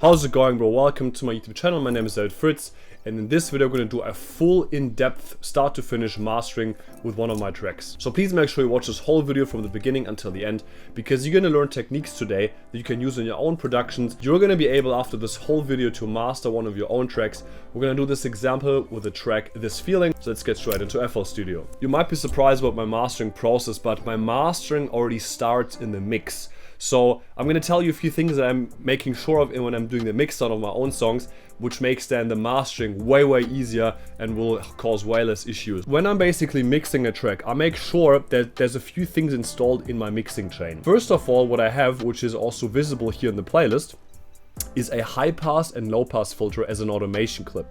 How's it going, bro? Welcome to my YouTube channel. My name is Fritz, and in this video I'm going to do a full in-depth start to finish mastering with one of my tracks. So please make sure you watch this whole video from the beginning until the end, because you're going to learn techniques today that you can use in your own productions. You're going to be able after this whole video to master one of your own tracks. We're going to do this example with the track This Feeling. So let's get straight into FL Studio. You might be surprised about my mastering process, but my mastering already starts in the mix. So I'm going to tell you a few things that I'm making sure of when I'm doing the mixdown of my own songs, which makes then the mastering way easier and will cause way less issues. When I'm basically mixing a track, I make sure that there's a few things installed in my mixing chain. First of all, what I have, which is also visible here in the playlist, is a high pass and low pass filter as an automation clip.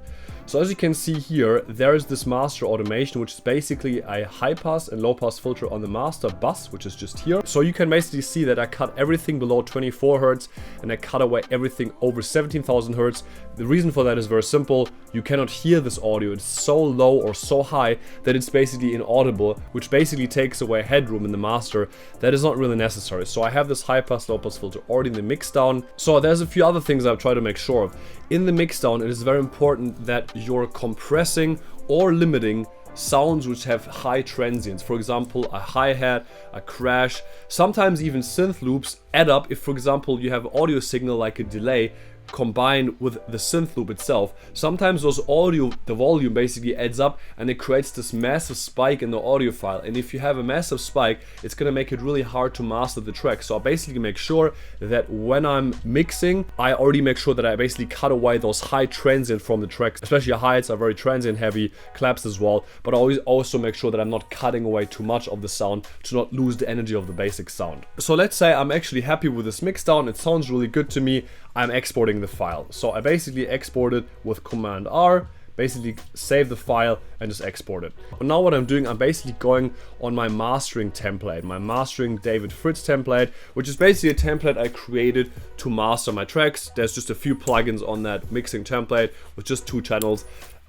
So as you can see here, there is this master automation, which is basically a high pass and low pass filter on the master bus, which is just here. So you can basically see that I cut everything below 24 Hz and I cut away everything over 17,000 Hz. The reason for that is very simple. You cannot hear this audio. It's so low or so high that it's basically inaudible, which basically takes away headroom in the master that is not really necessary. So I have this high pass, low pass filter already in the mixdown. So there's a few other things I've tried to make sure of. In the mixdown, it is very important that you're compressing or limiting sounds which have high transients. For example, a hi-hat, a crash, sometimes even synth loops add up if, for example, you have audio signal like a delay combined with the synth loop itself. Sometimes those audio, the volume basically adds up and it creates this massive spike in the audio file. And if you have a massive spike, it's gonna make it really hard to master the track. So I basically make sure that when I'm mixing, I already make sure that I basically cut away those high transient from the track. Especially hi-hats are very transient heavy, claps as well. But I always also make sure that I'm not cutting away too much of the sound to not lose the energy of the basic sound. So let's say I'm actually happy with this mixdown. It sounds really good to me. I'm exporting the file. So I basically export it with Command R, basically save the file and just export it. And now what I'm doing, I'm basically going on my mastering template, my mastering David Fritz template, which is basically a template I created to master my tracks. There's just a few plugins on that mixing template with just 2 channels.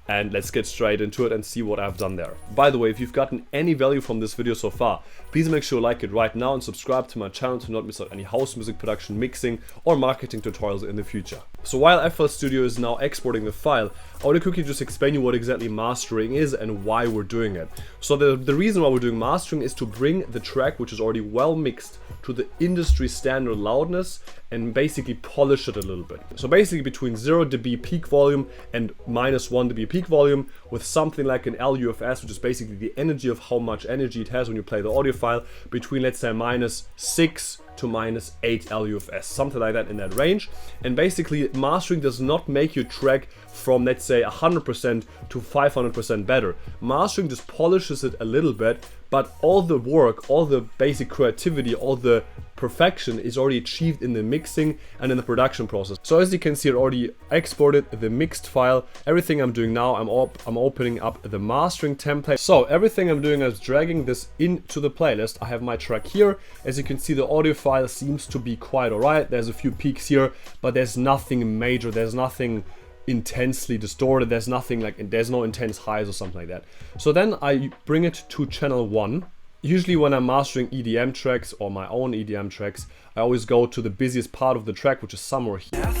And let's get straight into it and see what I've done there. By the way, if you've gotten any value from this video so far, please make sure to like it right now and subscribe to my channel to not miss out any house music production, mixing or marketing tutorials in the future. So while FL Studio is now exporting the file, I want to quickly just explain you what exactly mastering is and why we're doing it. So the reason why we're doing mastering is to bring the track, which is already well mixed, to the industry standard loudness and basically polish it a little bit. So basically between 0 dB peak volume and -1 dB peak volume with something like an LUFS, which is basically the energy of how much energy it has when you play the audio file, between let's say -6 to -8 LUFS, something like that in that range. And basically mastering does not make your track from let's say 100% to 500% better. Mastering just polishes it a little bit, but all the work, all the basic creativity, all the perfection is already achieved in the mixing and in the production process. So as you can see, I already exported the mixed file. Everything I'm doing now, I'm opening up the mastering template. So everything I'm doing is dragging this into the playlist. I have my track here. As you can see, the audio file seems to be quite alright. There's a few peaks here, but there's nothing major. There's nothing intensely distorted. There's nothing like, there's no intense highs or something like that. So then I bring it to channel 1. Usually when I'm mastering EDM tracks or my own EDM tracks, I always go to the busiest part of the track, which is somewhere here.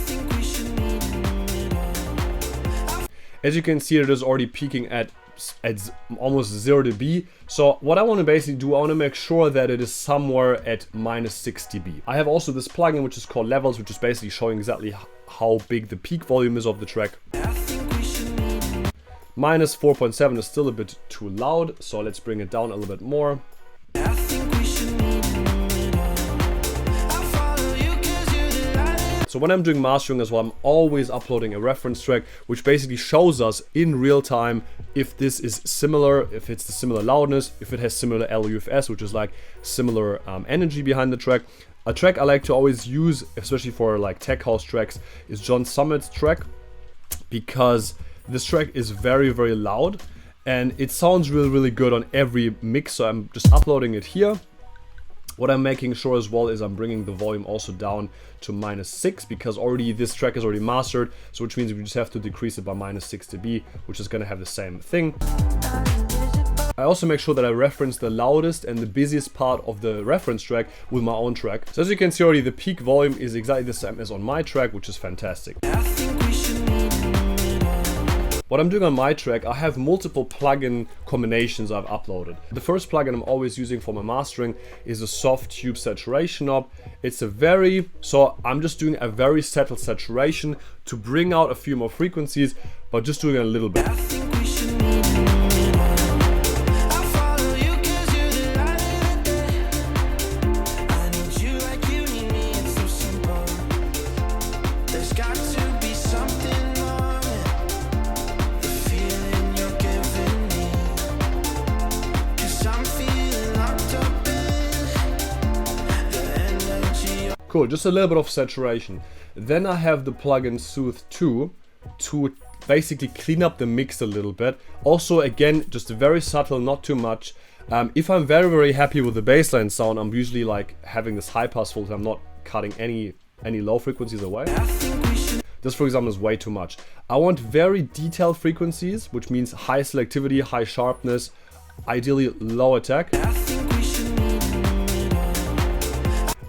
As you can see, it is already peaking at almost 0 dB. So what I want to basically do, I want to make sure that it is somewhere at -6 dB. I have also this plugin which is called Levels, which is basically showing exactly how big the peak volume is of the track. -4.7 is still a bit too loud, so let's bring it down a little bit more. So when I'm doing mastering as well, I'm always uploading a reference track, which basically shows us in real time if this is similar, if it's the similar loudness, if it has similar LUFS, which is like similar energy behind the track. A track I like to always use, especially for like tech house tracks, is John Summit's track, because this track is very loud and it sounds really good on every mix. So I'm just uploading it here. What I'm making sure as well is I'm bringing the volume also down to -6, because already this track is already mastered, so which means we just have to decrease it by -6 dB, which is going to have the same thing. I also make sure that I reference the loudest and the busiest part of the reference track with my own track. So as you can see already, the peak volume is exactly the same as on my track, which is fantastic. What I'm doing on my track, I have multiple plugin combinations I've uploaded. The first plugin I'm always using for my mastering is a soft tube saturation knob. I'm just doing a very settled saturation to bring out a few more frequencies, but just doing it a little bit. Cool, just a little bit of saturation. Then I have the plugin Soothe 2 to basically clean up the mix a little bit. Also, again, just very subtle, not too much. If I'm very happy with the bassline sound, I'm usually like having this high pass filter. I'm not cutting any low frequencies away. This, for example, is way too much. I want very detailed frequencies, which means high selectivity, high sharpness, ideally low attack.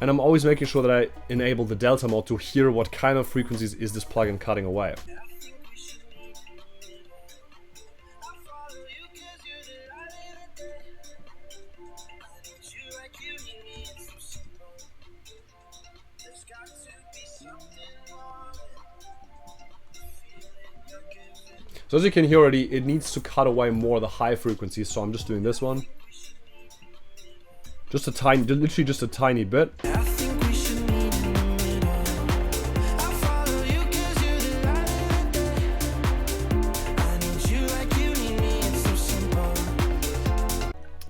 And I'm always making sure that I enable the delta mode to hear what kind of frequencies is this plugin cutting away. So as you can hear already, it needs to cut away more of the high frequencies, so I'm just doing this one. Just a tiny, literally just a tiny bit.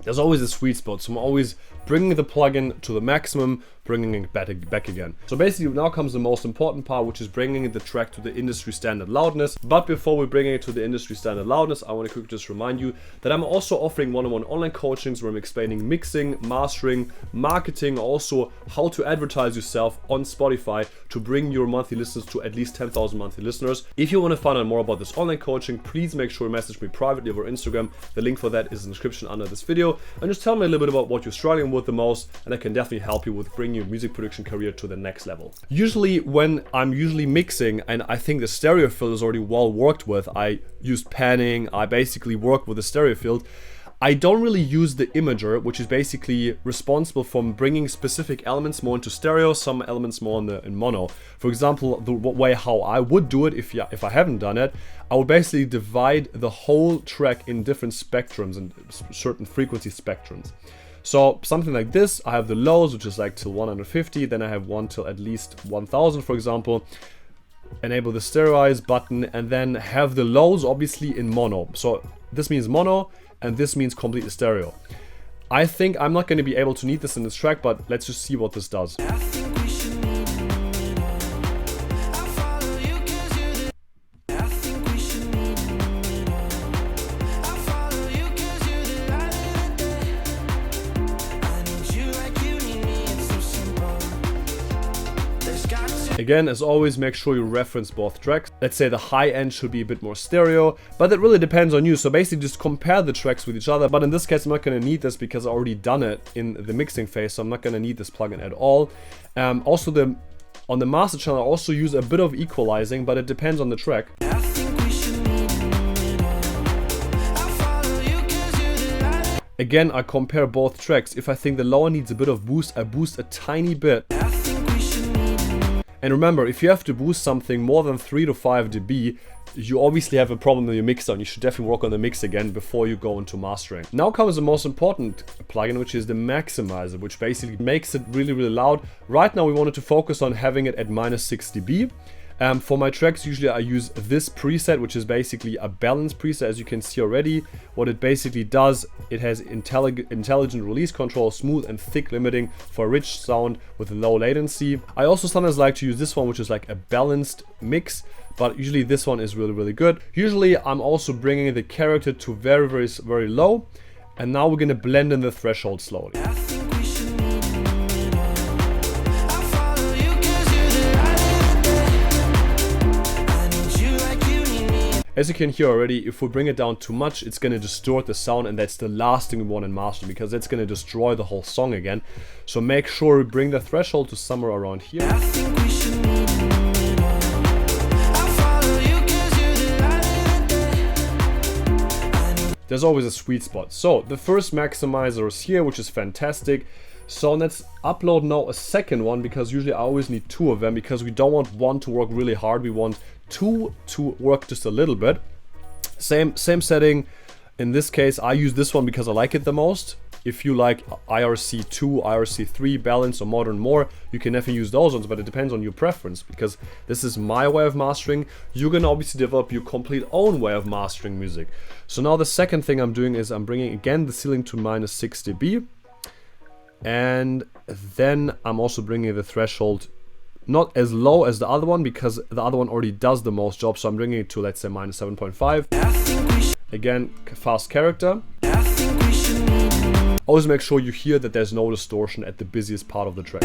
There's always a sweet spot, so I'm always bringing the plugin to the maximum, bringing it back again. So basically now comes the most important part, which is bringing the track to the industry standard loudness. But before we bring it to the industry standard loudness, I want to quickly just remind you that I'm also offering one-on-one online coachings where I'm explaining mixing, mastering, marketing, also how to advertise yourself on Spotify to bring your monthly listeners to at least 10,000 monthly listeners. If you want to find out more about this online coaching, please make sure you message me privately over Instagram. The link for that is in the description under this video. And just tell me a little bit about what you're struggling with the most, and I can definitely help you with bringing your music production career to the next level. Usually when I'm mixing and I think the stereo field is already well worked with, I use panning, I basically work with the stereo field. I don't really use the imager, which is basically responsible for bringing specific elements more into stereo, some elements more in mono. For example, the way how I would do it if I haven't done it, I would basically divide the whole track in different spectrums and certain frequency spectrums. So something like this, I have the lows, which is like till 150, then I have one till at least 1000, for example. Enable the stereoize button and then have the lows obviously in mono. So this means mono and this means completely stereo. I think I'm not going to be able to need this in this track, but let's just see what this does. Again, as always, make sure you reference both tracks. Let's say the high end should be a bit more stereo, but that really depends on you. So basically just compare the tracks with each other. But in this case, I'm not going to need this because I already done it in the mixing phase. So I'm not going to need this plugin at all. Also, on the master channel, I also use a bit of equalizing, but it depends on the track. Again, I compare both tracks. If I think the lower needs a bit of boost, I boost a tiny bit. And remember, if you have to boost something more than 3 to 5 dB, you obviously have a problem with your mixdown. You should definitely work on the mix again before you go into mastering. Now comes the most important plugin, which is the maximizer, which basically makes it really loud. Right now we wanted to focus on having it at -6 dB. For my tracks, usually I use this preset, which is basically a balance preset, as you can see already. What it basically does, it has intelligent release control, smooth and thick limiting for a rich sound with low latency. I also sometimes like to use this one, which is like a balanced mix, but usually this one is really good. Usually I'm also bringing the character to very low, and now we're gonna blend in the threshold slowly. As you can hear already, if we bring it down too much, it's going to distort the sound, and that's the last thing we want in mastering, because that's going to destroy the whole song again. So make sure we bring the threshold to somewhere around here. There's always a sweet spot. So the first maximizer is here, which is fantastic. So let's upload now a second one, because usually I always need two of them, because we don't want one to work really hard. We want two to work just a little bit. Same setting. In this case, I use this one because I like it the most. If you like IRC2, IRC3, balance, or modern more, you can definitely use those ones, but it depends on your preference, because this is my way of mastering. You can obviously develop your complete own way of mastering music. So now the second thing I'm doing is I'm bringing again the ceiling to -6 dB. And then I'm also bringing the threshold not as low as the other one, because the other one already does the most job. So I'm bringing it to, let's say, -7.5. Again, fast character. Always make sure you hear that there's no distortion at the busiest part of the track.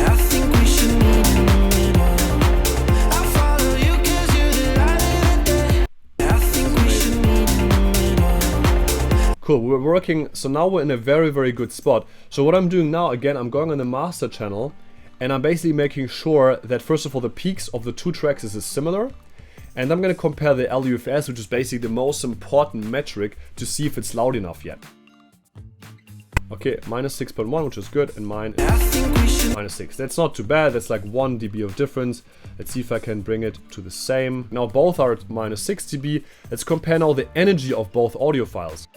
Cool, we're working, so now we're in a very, very good spot. So what I'm doing now, again, I'm going on the master channel, and I'm basically making sure that, first of all, the peaks of the two tracks is similar. And I'm going to compare the LUFS, which is basically the most important metric, to see if it's loud enough yet. Okay, -6.1, which is good, and mine is -6. That's not too bad, that's like 1 dB of difference. Let's see if I can bring it to the same. Now both are at -6 dB. Let's compare now the energy of both audio files.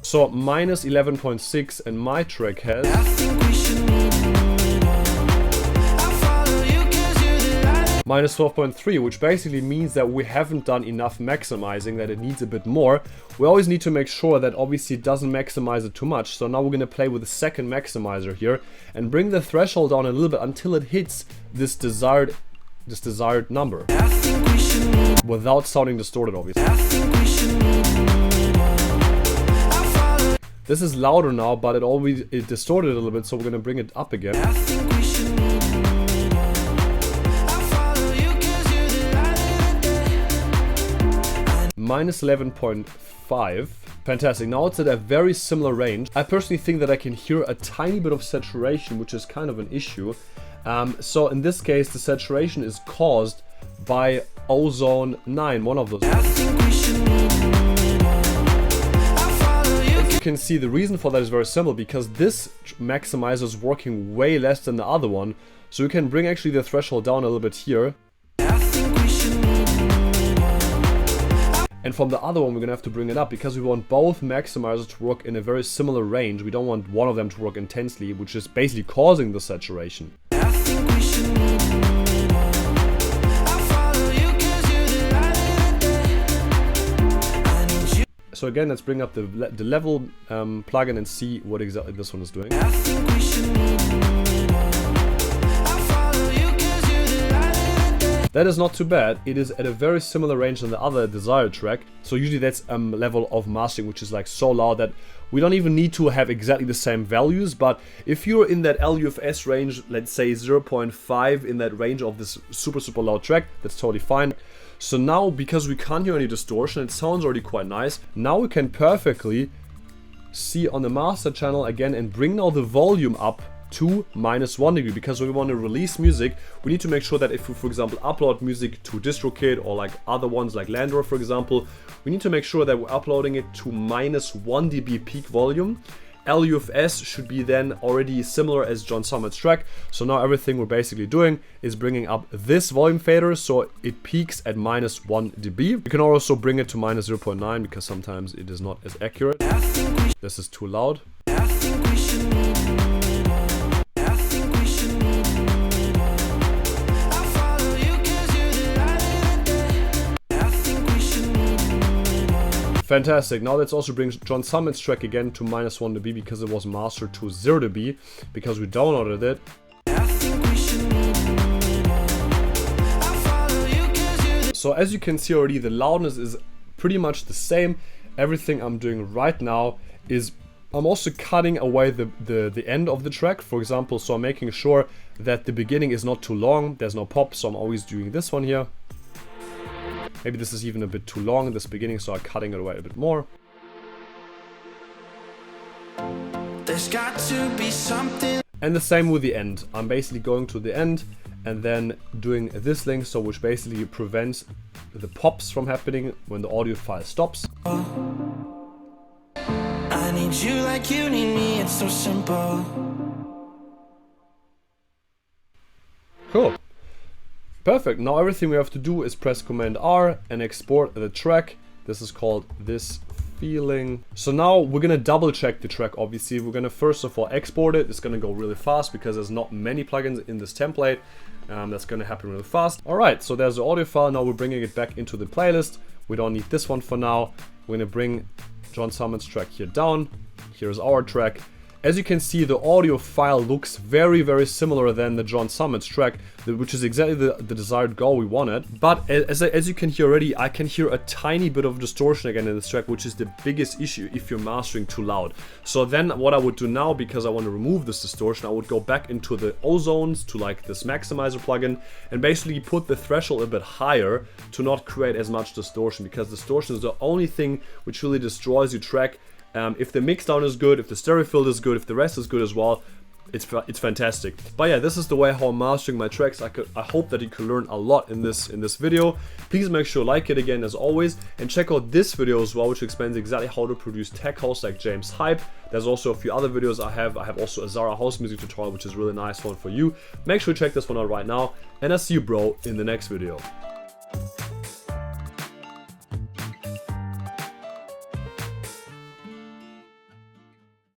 So -11.6, and my track has -12.3, which basically means that we haven't done enough maximizing, that it needs a bit more. We always need to make sure that obviously it doesn't maximize it too much. So now we're going to play with the second maximizer here and bring the threshold down a little bit until it hits this desired number, without sounding distorted, obviously. This is louder now, but it distorted a little bit, so we're going to bring it up again. -11.5. Fantastic. Now it's at a very similar range. I personally think that I can hear a tiny bit of saturation, which is kind of an issue. So in this case, the saturation is caused by ozone 9, one of those. As you can see, the reason for that is very simple, because this maximizer is working way less than the other one. So we can bring actually the threshold down a little bit here. And from the other one, we're going to have to bring it up, because we want both maximizers to work in a very similar range. We don't want one of them to work intensely, which is basically causing the saturation. So again, let's bring up the level plugin and see what exactly this one is doing. That is not too bad. It is at a very similar range than the other desired track. So usually that's a level of mastering which is like so loud that we don't even need to have exactly the same values. But if you're in that LUFS range, let's say 0.5, in that range of this super loud track, that's totally fine. So now, because we can't hear any distortion, it sounds already quite nice. Now we can perfectly see on the master channel again and bring now the volume up to -1 degree, because when we want to release music, we need to make sure that if we, for example, upload music to DistroKid or like other ones like Landor, for example, we need to make sure that we're uploading it to -1 dB peak volume. LUFS should be then already similar as John Summit's track. So now everything we're basically doing is bringing up this volume fader so it peaks at -1 dB. You can also bring it to -0.9 because sometimes it is not as accurate. This is too loud. Fantastic. Now let's also bring John Summit's track again to -1 dB because it was mastered to 0 dB because we downloaded it. So as you can see already, the loudness is pretty much the same. Everything I'm doing right now is I'm also cutting away the end of the track, for example, so I'm making sure that the beginning is not too long, there's no pop, so I'm always doing this one here. Maybe this is even a bit too long in this beginning, so I'm cutting it away a bit more. There's got to be something. And the same with the end. I'm basically going to the end and then doing this link, so which basically prevents the pops from happening when the audio file stops. I need you like you need me, it's so simple. Cool. Perfect. Now everything we have to do is press Command R and export the track. This is called This Feeling. So now we're gonna double check the track. Obviously, we're gonna first of all export it. It's gonna go really fast because there's not many plugins in this template. That's gonna happen really fast. All right, so there's the audio file. Now we're bringing it back into the playlist. We don't need this one for now. We're gonna bring John Summon's track here down. Here's our track. As you can see, the audio file looks very, very similar than the John Summon's track, which is exactly the desired goal we wanted. But as you can hear already, I can hear a tiny bit of distortion again in this track, which is the biggest issue if you're mastering too loud. So then what I would do now, because I want to remove this distortion, I would go back into the O-zones, to like this maximizer plugin, and basically put the threshold a bit higher to not create as much distortion, because distortion is the only thing which really destroys your track. If the mixdown is good, if the stereo field is good, if the rest is good as well, it's fantastic. But yeah, this is the way how I'm mastering my tracks. I hope that you could learn a lot in this video. Please make sure to like it again as always, and check out this video as well, which explains exactly how to produce tech house like James Hype. There's also a few other videos I have also a Zara house music tutorial, which is a really nice one for you. Make sure to check this one out right now, and I'll see you bro in the next video.